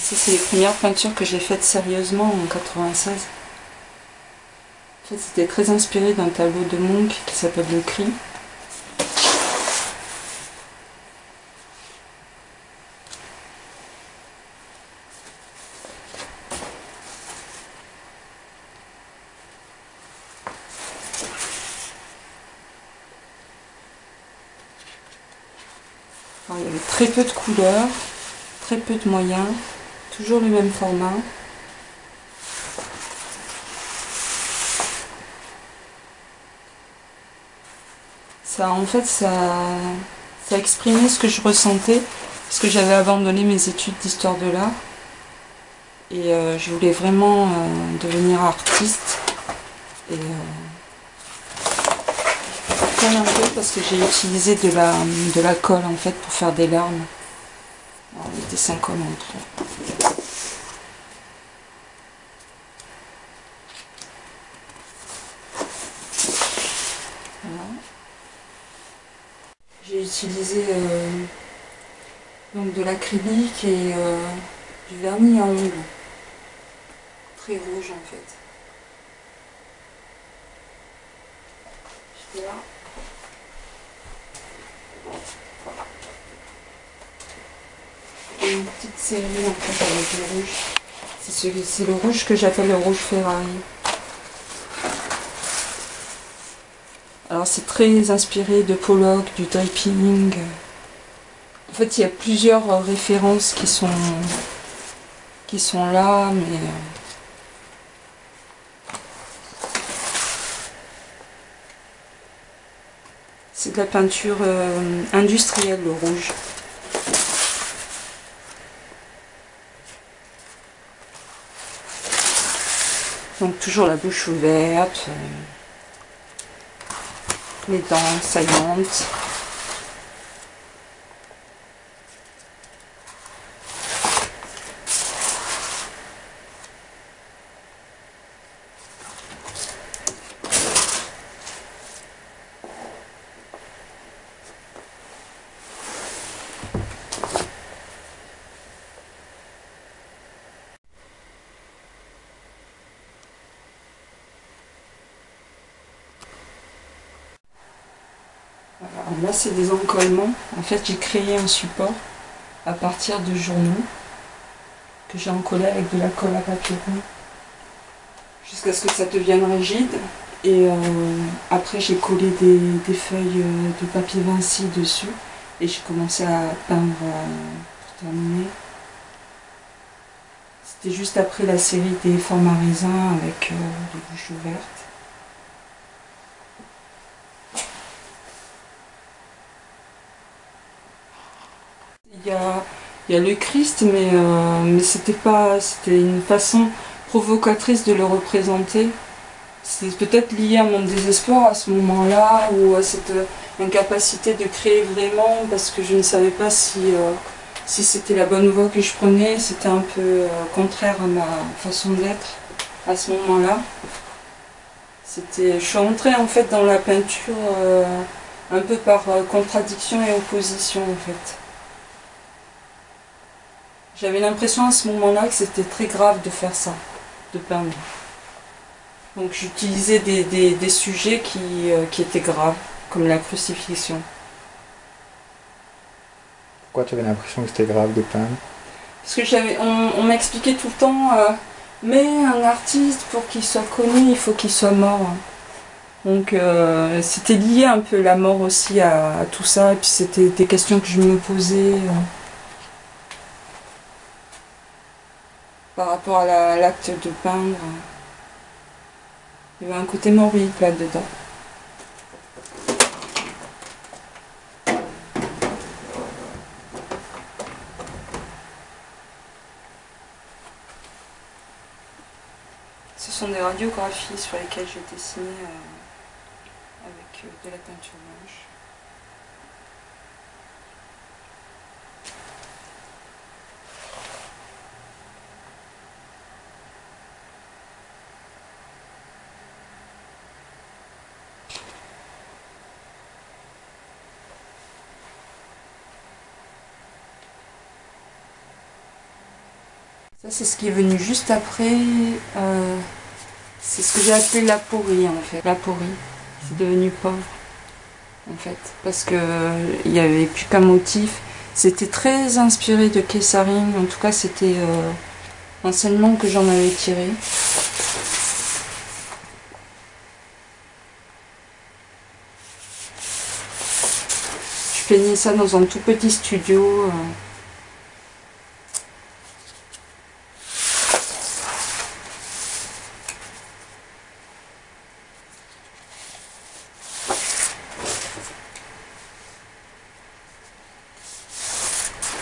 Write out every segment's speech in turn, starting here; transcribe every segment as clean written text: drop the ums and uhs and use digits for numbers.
Ça, c'est les premières peintures que j'ai faites sérieusement en 96. En fait, c'était très inspiré d'un tableau de Munch qui s'appelle Le Cri. Alors, il y avait très peu de couleurs, très peu de moyens, toujours le même format. Ça, en fait, ça exprimait ce que je ressentais, parce que j'avais abandonné mes études d'histoire de l'art. Et je voulais vraiment devenir artiste. Et un peu parce que j'ai utilisé de la colle en fait pour faire des larmes. Alors, les dessins collent entre eux. Voilà. J'ai utilisé donc de l'acrylique et du vernis à ongles. Très rouge en fait. Là. Et une petite série en fait avec le rouge. C'est le rouge que j'appelle le rouge Ferrari. Alors c'est très inspiré de Pollock, du draping. En fait il y a plusieurs références qui sont là, mais c'est de la peinture industrielle, le rouge. Donc toujours la bouche ouverte, les dents saillantes. Alors là, c'est des encollements. En fait, j'ai créé un support à partir de journaux que j'ai encollé avec de la colle à papier rond jusqu'à ce que ça devienne rigide. Et après, j'ai collé des feuilles de papier Vinci dessus et j'ai commencé à peindre pour terminer. C'était juste après la série des formats raisins avec les bouches ouvertes. Il y a le Christ, mais c'était une façon provocatrice de le représenter. C'est peut-être lié à mon désespoir à ce moment-là, ou à cette incapacité de créer vraiment, parce que je ne savais pas si c'était la bonne voie que je prenais. C'était un peu contraire à ma façon d'être à ce moment-là. Je suis entrée en fait dans la peinture un peu par contradiction et opposition en fait. J'avais l'impression à ce moment-là que c'était très grave de faire ça, de peindre. Donc j'utilisais des sujets qui étaient graves, comme la crucifixion. Pourquoi tu avais l'impression que c'était grave de peindre? Parce que on m'expliquait tout le temps, mais un artiste, pour qu'il soit connu, il faut qu'il soit mort. Donc c'était lié un peu la mort aussi à tout ça, et puis c'était des questions que je me posais. Par rapport à l'acte de peindre. Il y avait un côté morbide là-dedans. Ce sont des radiographies sur lesquelles j'ai dessiné avec de la peinture blanche. Ça, c'est ce qui est venu juste après. C'est ce que j'ai appelé l'aporie, en fait. L'aporie. C'est devenu pauvre, en fait. Parce que il n'y avait plus qu'un motif. C'était très inspiré de Kesharing. En tout cas, c'était l'enseignement que j'en avais tiré. Je peignais ça dans un tout petit studio.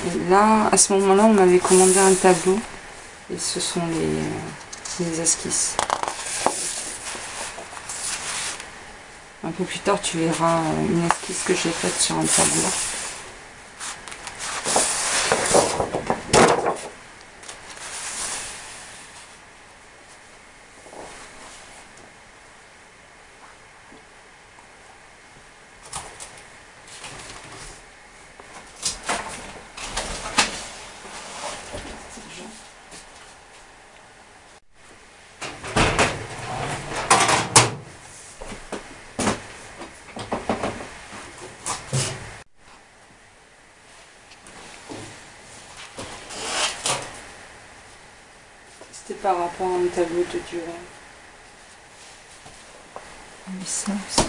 Et là, à ce moment-là, on m'avait commandé un tableau. Et ce sont les esquisses. Un peu plus tard, tu verras une esquisse que j'ai faite sur un tableau. C'était par rapport à un tableau de Durer. Et ça aussi.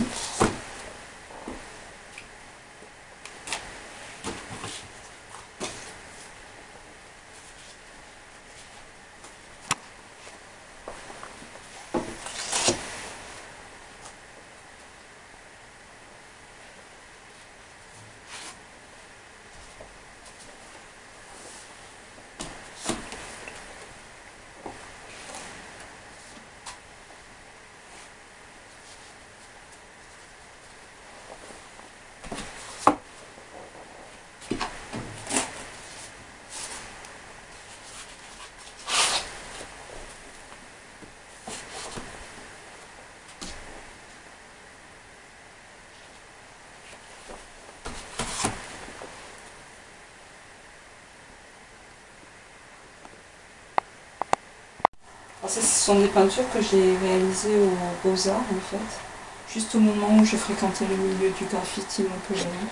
Alors ça, ce sont des peintures que j'ai réalisées aux Beaux-Arts, en fait. Juste au moment où je fréquentais le milieu du graffiti montpelliérain.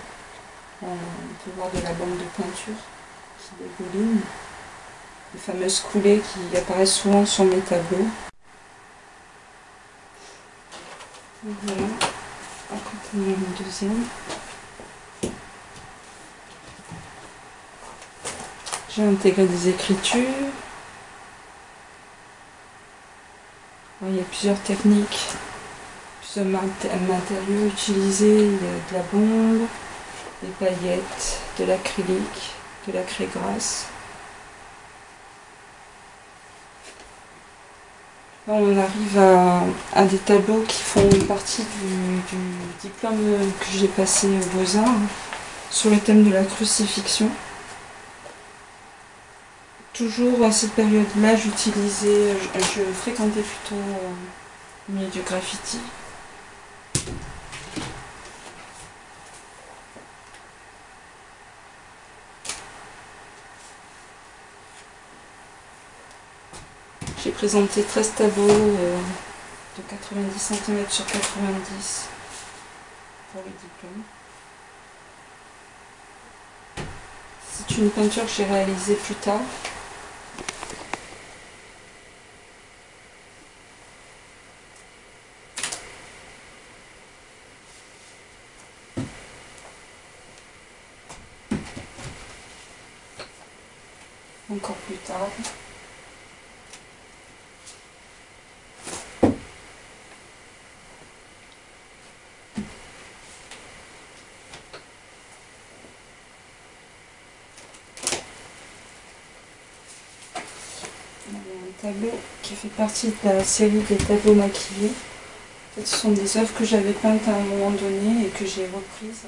On peut voir de la bande de peinture qui dégouline. Les fameuses coulées qui apparaissent souvent sur mes tableaux. Voilà. À côté de le deuxième. J'ai intégré des écritures. Il y a plusieurs techniques, plusieurs matériaux utilisés. Il y a de la bombe, des paillettes, de l'acrylique, de la craie grasse. Là, on arrive à des tableaux qui font partie du diplôme que j'ai passé aux Beaux-Arts sur le thème de la crucifixion. Toujours à cette période-là, je fréquentais plutôt le milieu du graffiti. J'ai présenté 13 tableaux de 90 cm sur 90 pour le diplôme. C'est une peinture que j'ai réalisée plus tard. Encore plus tard. Un tableau qui fait partie de la série des tableaux maquillés. En fait, ce sont des œuvres que j'avais peintes à un moment donné et que j'ai reprises.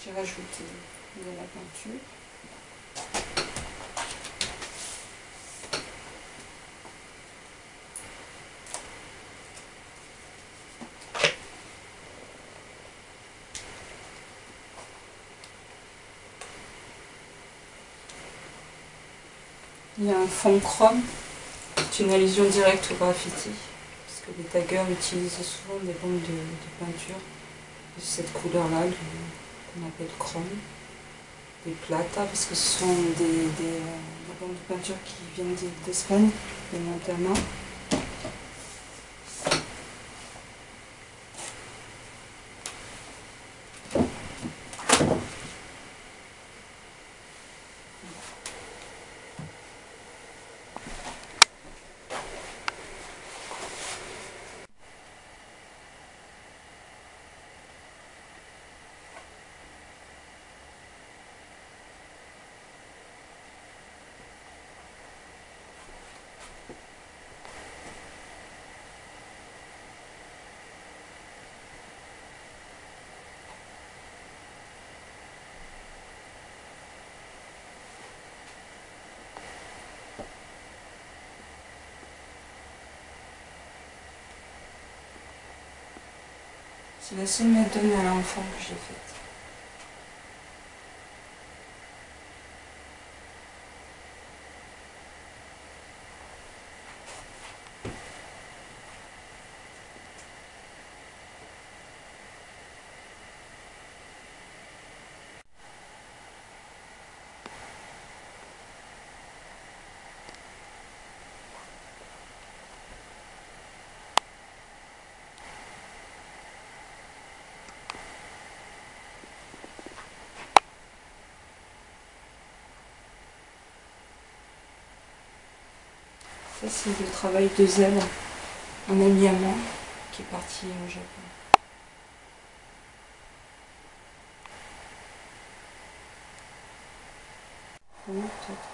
J'ai rajouté de la peinture. Il y a un fond chrome, c'est une allusion directe au graffiti, parce que les taggers utilisent souvent des bandes de peinture de cette couleur-là, qu'on appelle chrome, des plata, parce que ce sont des bandes de peinture qui viennent d'Espagne, de Montana. C'est la seule méthode à l'enfant que j'ai faite. Ça, c'est le travail de Zel, un ami à moi qui est parti au Japon. Oui, peut-être.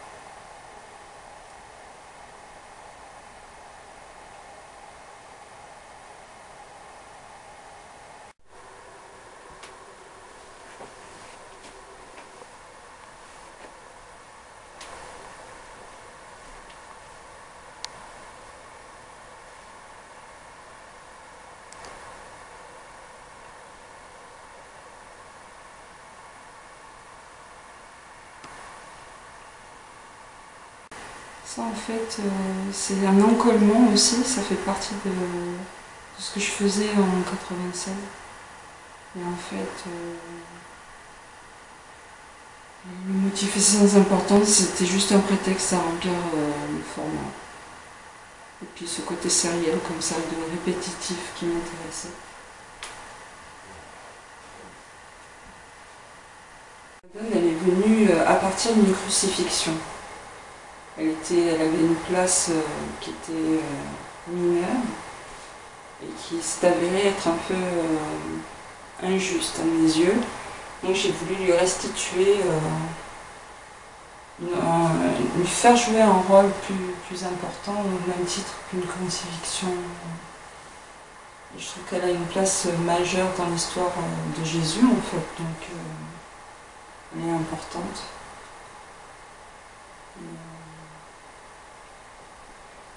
Ça, en fait, c'est un encollement aussi, ça fait partie de ce que je faisais en 96. Et en fait, le motif est sans importance, c'était juste un prétexte à remplir le format. Et puis ce côté sériel, comme ça, de répétitif qui m'intéressait. Elle est venue à partir d'une crucifixion. Elle avait une place qui était mineure et qui s'est avérée être un peu injuste à mes yeux. Donc j'ai voulu lui restituer, lui faire jouer un rôle plus important, au même titre qu'une crucifixion. Et je trouve qu'elle a une place majeure dans l'histoire de Jésus en fait, donc elle est importante.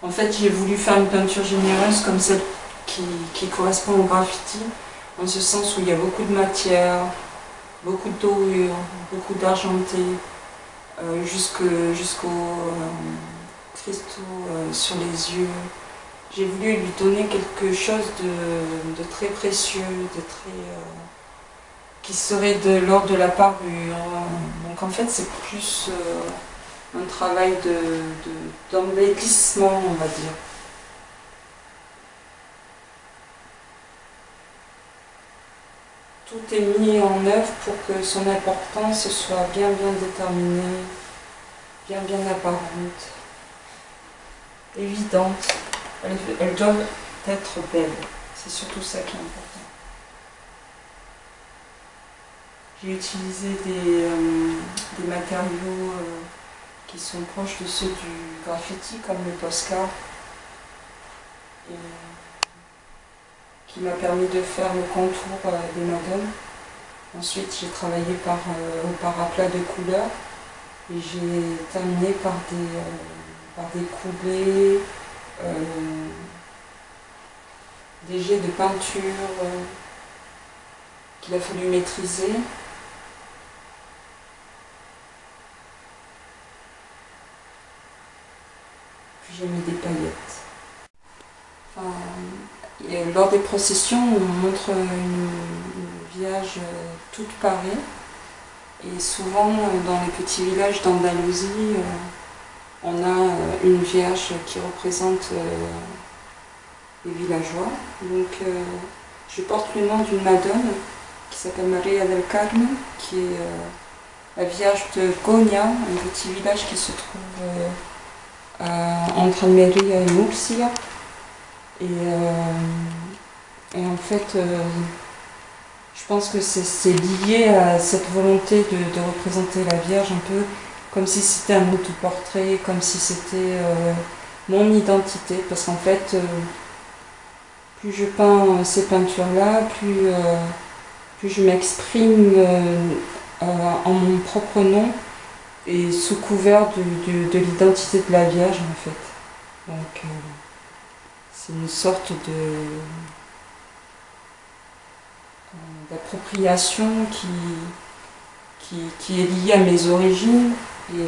En fait, j'ai voulu faire une peinture généreuse comme celle qui correspond au graffiti, en ce sens où il y a beaucoup de matière, beaucoup de dorure, beaucoup d'argenté, jusqu'au cristaux sur les yeux. J'ai voulu lui donner quelque chose de très précieux, qui serait de l'ordre de la parure. Donc en fait, c'est plus un travail d'embellissement, on va dire. Tout est mis en œuvre pour que son importance soit bien déterminée, bien apparente, évidente. Elles doivent être belles. C'est surtout ça qui est important. J'ai utilisé des matériaux qui sont proches de ceux du graffiti, comme le Posca, et qui m'a permis de faire le contour des Madones. Ensuite, j'ai travaillé au paraplat de couleurs et j'ai terminé par des coulées, des jets de peinture qu'il a fallu maîtriser. j'ai mis des paillettes. Lors des processions, on montre une Vierge toute parée. Et souvent, dans les petits villages d'Andalousie, on a une Vierge qui représente les villageois. Donc, je porte le nom d'une madone qui s'appelle Maria del Carmen, qui est la Vierge de Goña, un petit village qui se trouve entre Almeria et Murcia. Et en fait, je pense que c'est lié à cette volonté de représenter la Vierge un peu comme si c'était un autoportrait, comme si c'était mon identité. Parce qu'en fait, plus je peins ces peintures-là, plus je m'exprime en mon propre nom et sous couvert de l'identité de la Vierge en fait. Donc c'est une sorte d'appropriation qui est liée à mes origines et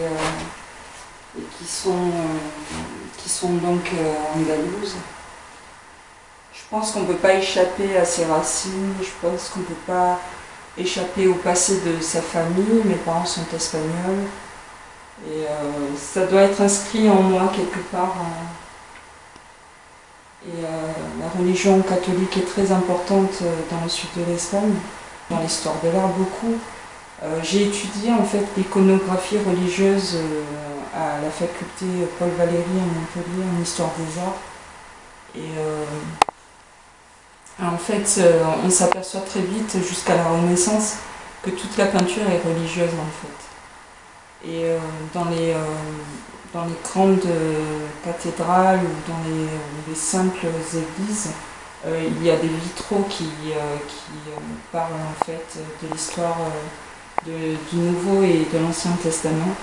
qui sont donc andalouses. Je pense qu'on ne peut pas échapper à ses racines, je pense qu'on ne peut pas échapper au passé de sa famille. Mes parents sont espagnols et ça doit être inscrit en moi quelque part. La religion catholique est très importante dans le sud de l'Espagne, dans l'histoire de l'art beaucoup. J'ai étudié en fait l'iconographie religieuse à la faculté Paul Valéry à Montpellier en histoire des arts. Et en fait, on s'aperçoit très vite jusqu'à la Renaissance que toute la peinture est religieuse en fait. Et dans les grandes cathédrales ou dans les simples églises, il y a des vitraux qui parlent en fait de l'histoire du Nouveau et de l'Ancien Testament.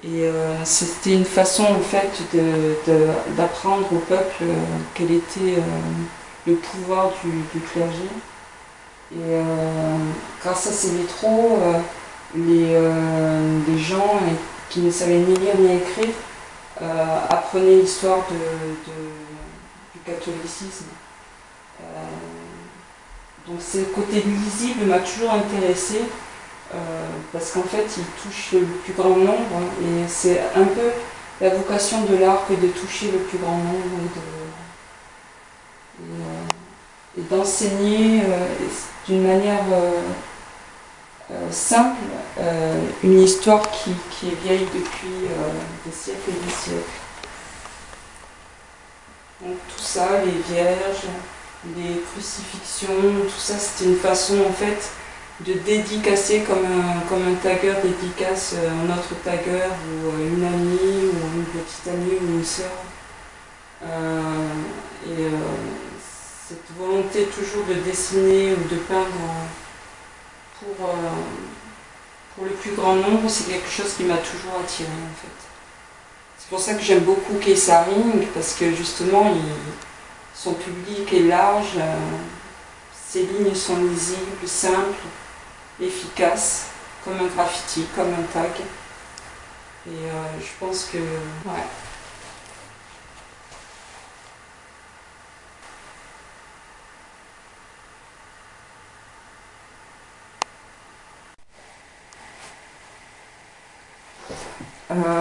Et c'était une façon en fait d'apprendre au peuple quel était le pouvoir du clergé. Et grâce à ces vitraux, les gens qui ne savaient ni lire ni écrire apprenaient l'histoire du catholicisme. Donc ce côté lisible m'a toujours intéressée parce qu'en fait il touche le plus grand nombre et c'est un peu la vocation de l'art que de toucher le plus grand nombre et d'enseigner d'une manière simple, une histoire qui est vieille depuis des siècles et des siècles. Donc tout ça, les vierges, les crucifixions, tout ça c'était une façon en fait de dédicacer comme un tagueur dédicace un autre tagueur ou une amie ou une petite amie ou une sœur. Cette volonté toujours de dessiner ou de peindre pour le plus grand nombre, c'est quelque chose qui m'a toujours attirée en fait. C'est pour ça que j'aime beaucoup Kees Haring, parce que justement son public est large, ses lignes sont lisibles, simples, efficaces, comme un graffiti, comme un tag. Et je pense que... ouais.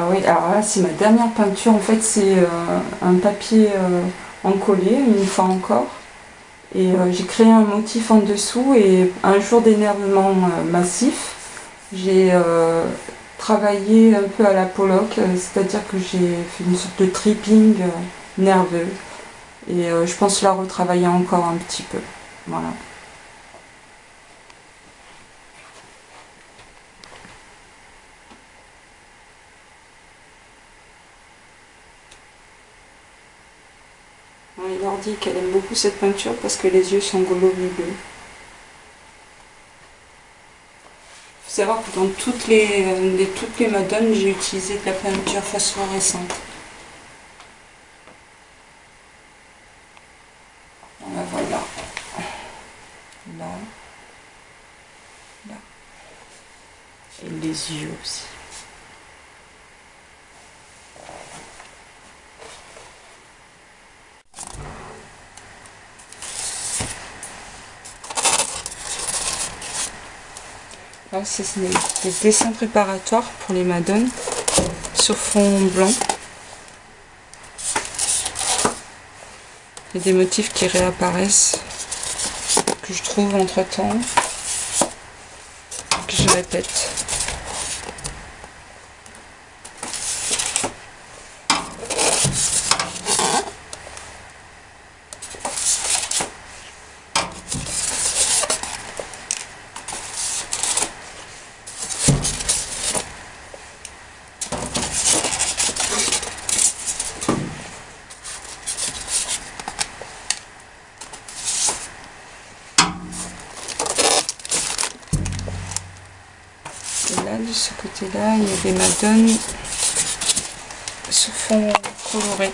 Oui, alors là c'est ma dernière peinture, en fait c'est un papier encollé, une fois encore. Et j'ai créé un motif en dessous et un jour d'énervement massif, j'ai travaillé un peu à la Pollock, c'est-à-dire que j'ai fait une sorte de tripping nerveux. Et je pense la retravailler encore un petit peu. Voilà. Il leur dit qu'elle aime beaucoup cette peinture parce que les yeux sont globuleux. Il faut savoir que dans toutes les madones, j'ai utilisé de la peinture phosphorescente. Voilà. Là. Là. Et les yeux aussi. Alors c'est des dessins préparatoires pour les madones sur fond blanc. Il y a des motifs qui réapparaissent, que je trouve entre temps, que je répète. Et là, de ce côté-là, il y a des madones sur fond coloré.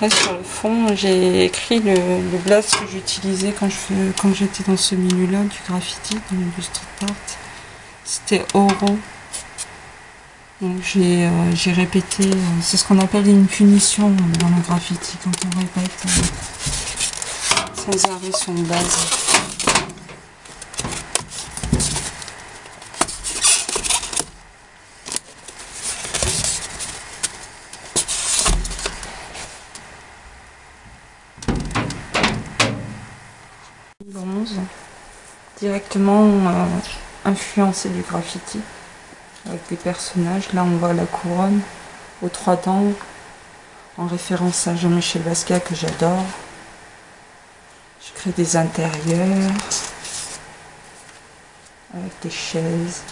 Là, sur le fond, j'ai écrit le blaze que j'utilisais quand j'étais dans ce milieu-là, du graffiti, du street art. C'était Oro. Donc j'ai répété, c'est ce qu'on appelle une punition dans le graffiti, quand on répète sans arrêt son blaze. Bronze, directement influencé du graffiti, avec des personnages. Là on voit la couronne aux 3 dents, en référence à Jean-Michel Basquiat que j'adore. Je crée des intérieurs avec des chaises.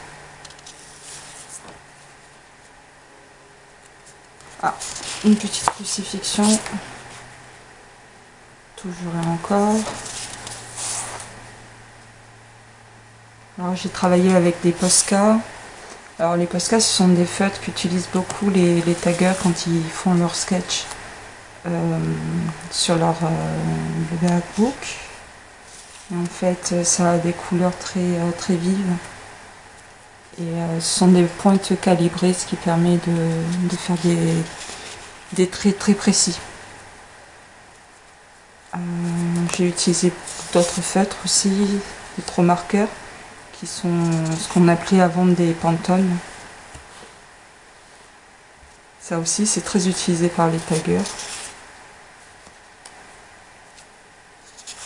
Ah, une petite crucifixion, toujours et encore. Alors j'ai travaillé avec des Posca. Alors les Posca, ce sont des feutres qu'utilisent beaucoup les taggers quand ils font leur sketch sur leur workbook. Et en fait, ça a des couleurs très vives. Et ce sont des pointes calibrées, ce qui permet de faire des traits très précis. J'ai utilisé d'autres feutres aussi, des trop marqueurs, qui sont ce qu'on appelait avant des Pantone. Ça aussi, c'est très utilisé par les taggers.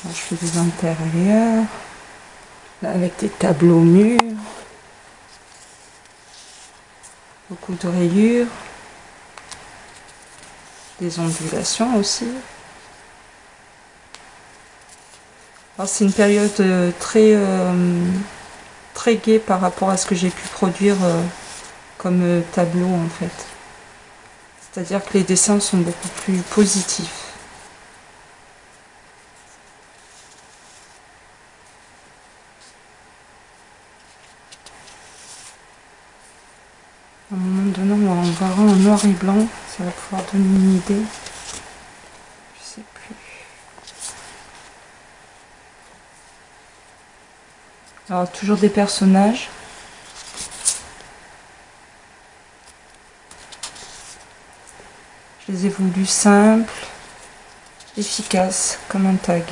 Alors, je fais des intérieurs, là, avec des tableaux murs, beaucoup de rayures, des ondulations aussi. Alors, c'est une période très gaie par rapport à ce que j'ai pu produire comme tableau en fait. C'est-à-dire que les dessins sont beaucoup plus positifs. À un moment donné, on verra en noir et blanc, ça va pouvoir donner une idée. Je sais plus. Alors, toujours des personnages. Je les ai voulus simples, efficaces, comme un tag.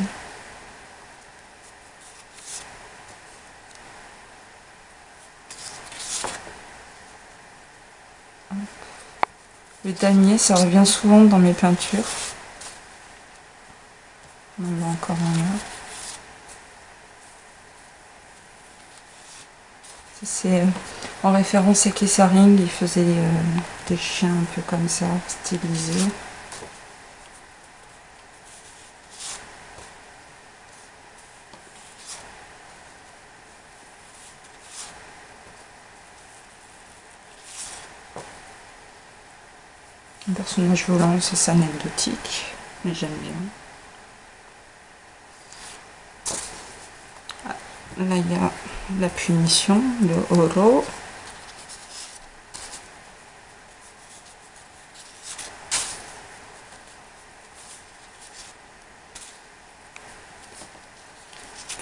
Le damier, ça revient souvent dans mes peintures. On en voit encore un là. C'est en référence à Kessaring, il faisait des chiens un peu comme ça, stylisés. Un personnage volant, ça c'est anecdotique, mais j'aime bien. Ah, là il y a la punition, le Oro.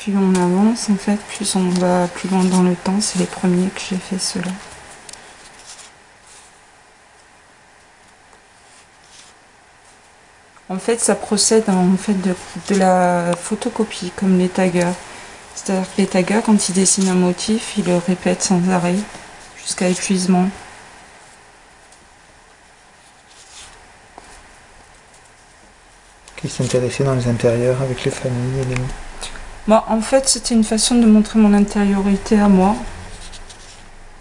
plus on avance, en fait, plus on va plus loin dans le temps. C'est les premiers que j'ai fait ceux-là. En fait, ça procède en fait de la photocopie, comme les taggers. C'est-à-dire que les taggers, quand ils dessinent un motif, ils le répètent sans arrêt, jusqu'à épuisement. Qui s'intéressait dans les intérieurs avec les familles et les... Bon, en fait, c'était une façon de montrer mon intériorité à moi.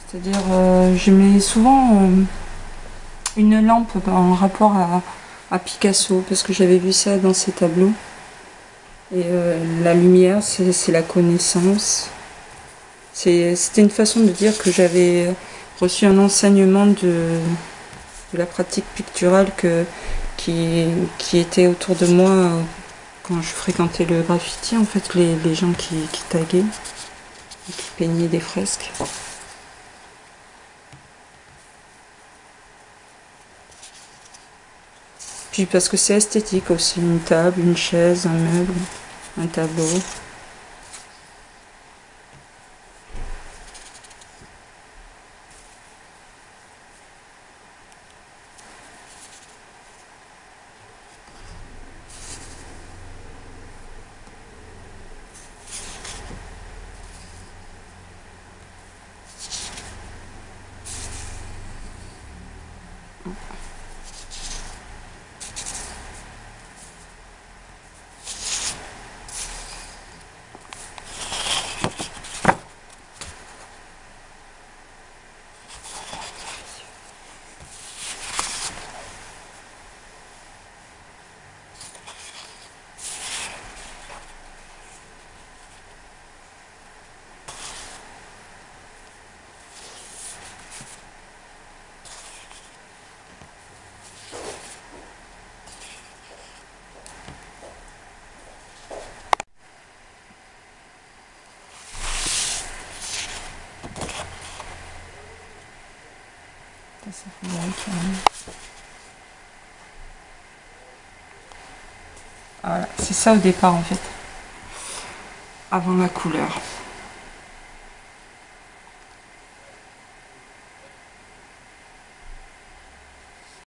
C'est-à-dire, je mets souvent une lampe en rapport à Picasso, parce que j'avais vu ça dans ses tableaux. Et la lumière, c'est la connaissance. C'était une façon de dire que j'avais reçu un enseignement de la pratique picturale qui était autour de moi quand je fréquentais le graffiti, en fait, les gens qui taguaient et qui peignaient des fresques. Puis parce que c'est esthétique aussi, une table, une chaise, un meuble, un tableau. Voilà, c'est ça au départ en fait, avant la couleur.